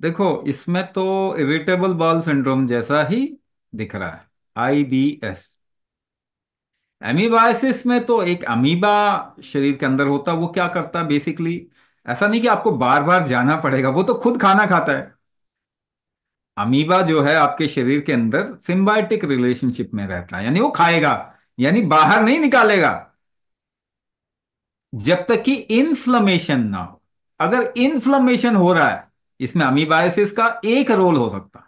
देखो, इसमें तो इरिटेबल बाउल सिंड्रोम जैसा ही दिख रहा है, IBS। एमीबायसिस में तो एक अमीबा शरीर के अंदर होता है। वो क्या करता है बेसिकली, ऐसा नहीं कि आपको बार बार जाना पड़ेगा, वो तो खुद खाना खाता है। अमीबा जो है आपके शरीर के अंदर सिम्बायोटिक रिलेशनशिप में रहता है, यानी वो खाएगा, यानी बाहर नहीं निकालेगा जब तक कि इन्फ्लेमेशन ना हो। अगर इन्फ्लेमेशन हो रहा है, इसमें अमीबायसिस का एक रोल हो सकता है,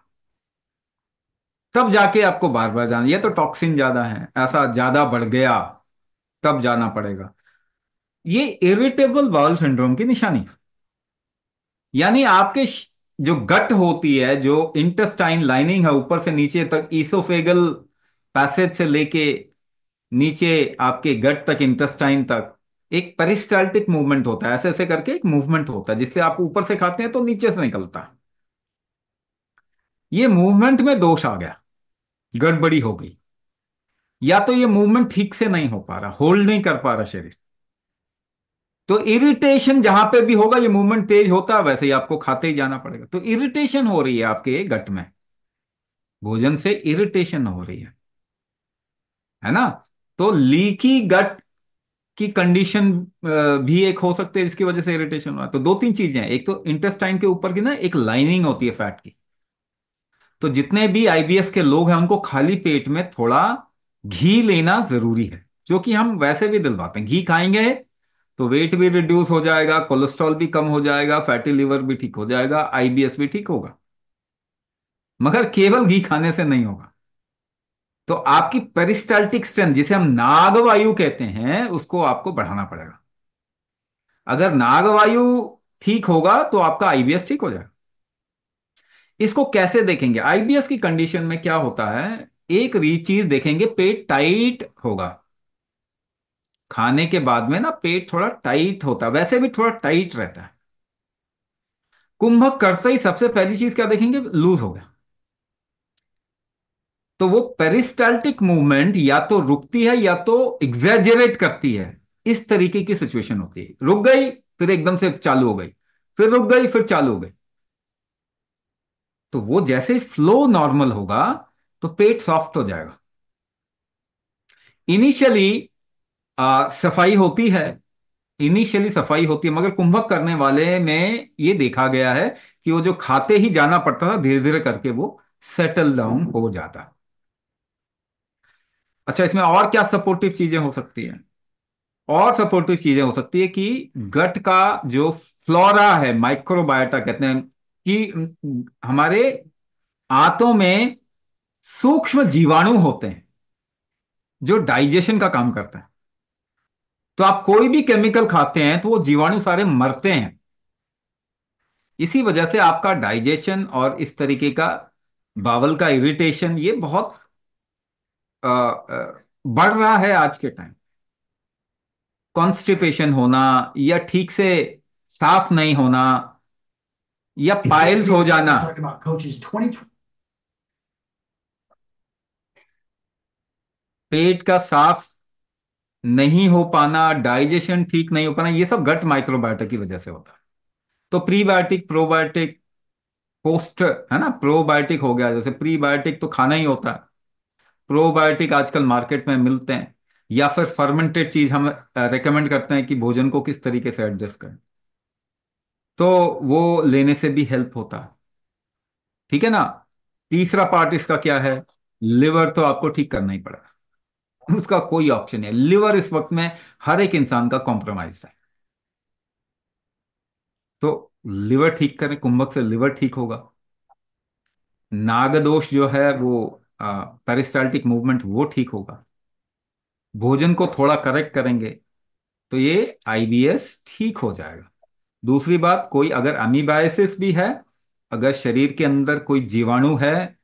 तब जाके आपको बार बार जाना, ये तो टॉक्सिन ज्यादा है, ऐसा ज्यादा बढ़ गया, तब जाना पड़ेगा। ये इरिटेबल बाउल सिंड्रोम की निशानी है। यानी आपके जो गट होती है, जो इंटेस्टाइन लाइनिंग है ऊपर से नीचे तक, ईसोफेगल पैसेज से लेके नीचे आपके गट तक, इंटेस्टाइन तक, एक पेरिस्टाल्टिक मूवमेंट होता है, ऐसे ऐसे करके एक मूवमेंट होता है जिससे आप ऊपर से खाते हैं तो नीचे से निकलता है। ये मूवमेंट में दोष आ गया, गड़बड़ी हो गई, या तो ये मूवमेंट ठीक से नहीं हो पा रहा, होल्ड नहीं कर पा रहा शरीर। तो इरिटेशन जहां पे भी होगा, ये मूवमेंट तेज होता है, वैसे ही आपको खाते ही जाना पड़ेगा। तो इरिटेशन हो रही है आपके गट में, भोजन से इरिटेशन हो रही है ना। तो लीकी गट की कंडीशन भी एक हो सकती है जिसकी वजह से इरिटेशन हुआ। तो दो तीन चीजें हैं, एक तो इंटेस्टाइन के ऊपर की ना एक लाइनिंग होती है फैट की। तो जितने भी IBS के लोग हैं उनको खाली पेट में थोड़ा घी लेना जरूरी है, जो कि हम वैसे भी दिलवाते हैं। घी खाएंगे तो वेट भी रिड्यूस हो जाएगा, कोलेस्ट्रॉल भी कम हो जाएगा, फैटी लिवर भी ठीक हो जाएगा, IBS भी ठीक होगा। मगर केवल घी खाने से नहीं होगा। तो आपकी पेरिस्टाल्टिक स्ट्रेंथ, जिसे हम नागवायु कहते हैं, उसको आपको बढ़ाना पड़ेगा। अगर नागवायु ठीक होगा तो आपका IBS ठीक हो जाएगा। इसको कैसे देखेंगे? IBS की कंडीशन में क्या होता है, एक री चीज देखेंगे, पेट टाइट होगा। खाने के बाद में ना पेट थोड़ा टाइट होता है, वैसे भी थोड़ा टाइट रहता है। कुंभक करते ही सबसे पहली चीज क्या देखेंगे, लूज हो गया। तो वो पेरिस्टाल्टिक मूवमेंट या तो रुकती है या तो एग्जैजरेट करती है। इस तरीके की सिचुएशन होती है, रुक गई फिर एकदम से चालू हो गई, फिर रुक गई फिर चालू हो गई। तो वो जैसे फ्लो नॉर्मल होगा तो पेट सॉफ्ट हो जाएगा। इनिशियली सफाई होती है, इनिशियली सफाई होती है, मगर कुंभक करने वाले में ये देखा गया है कि वो जो खाते ही जाना पड़ता था, धीरे धीरे करके वो सेटल डाउन हो जाता। अच्छा, इसमें और क्या सपोर्टिव चीजें हो सकती हैं? और सपोर्टिव चीजें हो सकती है कि गट का जो फ्लोरा है, माइक्रोबायोटा कहते हैं, कि हमारे आंतों में सूक्ष्म जीवाणु होते हैं जो डाइजेशन का काम करता है। तो आप कोई भी केमिकल खाते हैं तो वो जीवाणु सारे मरते हैं। इसी वजह से आपका डाइजेशन और इस तरीके का बावल का इरिटेशन ये बहुत बढ़ रहा है आज के टाइम। कॉन्स्टिपेशन होना, या ठीक से साफ नहीं होना, या पाइल्स हो जाना। पेट का साफ नहीं हो पाना, डाइजेशन ठीक नहीं हो पाना, ये सब गट माइक्रोबायोटा की वजह से होता है। तो प्रीबायोटिक, प्रोबायोटिक, पोस्ट, है ना, प्रोबायोटिक हो गया, जैसे प्रीबायोटिक तो खाना ही होता है, प्रोबायोटिक आजकल मार्केट में मिलते हैं। या फिर फर्मेंटेड चीज हम रेकमेंड करते हैं कि भोजन को किस तरीके से एडजस्ट करें, तो वो लेने से भी हेल्प होता है। ठीक है ना। तीसरा पार्ट इसका क्या है, लिवर तो आपको ठीक करना ही पड़ेगा। उसका कोई ऑप्शन नहीं है, लिवर इस वक्त में हर एक इंसान का कॉम्प्रोमाइज है। तो लिवर ठीक करें, कुंभक से लिवर ठीक होगा। नागदोष जो है वो पेरिस्टाल्टिक मूवमेंट वो ठीक होगा। भोजन को थोड़ा करेक्ट करेंगे तो ये IBS ठीक हो जाएगा। दूसरी बात, कोई अगर अमीबाइसिस भी है, अगर शरीर के अंदर कोई जीवाणु है,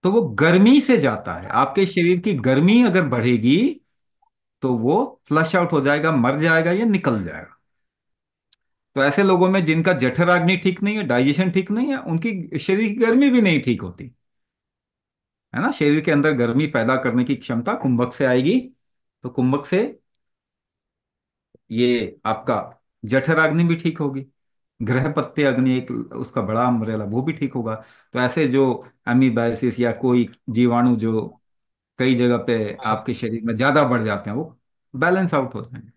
तो वो गर्मी से जाता है। आपके शरीर की गर्मी अगर बढ़ेगी तो वो फ्लश आउट हो जाएगा, मर जाएगा या निकल जाएगा। तो ऐसे लोगों में जिनका जठराग्नि ठीक नहीं है, डाइजेशन ठीक नहीं है, उनकी शरीर की गर्मी भी नहीं ठीक होती, है ना। शरीर के अंदर गर्मी पैदा करने की क्षमता कुंभक से आएगी। तो कुंभक से ये आपका जठराग्नि भी ठीक होगी। ग्रह पत्ते अग्नि एक उसका बड़ा अम्ब्रेला, वो भी ठीक होगा। तो ऐसे जो अमीबाइसिस या कोई जीवाणु जो कई जगह पे हाँ। आपके शरीर में ज्यादा बढ़ जाते हैं, वो बैलेंस आउट हो जाएंगे।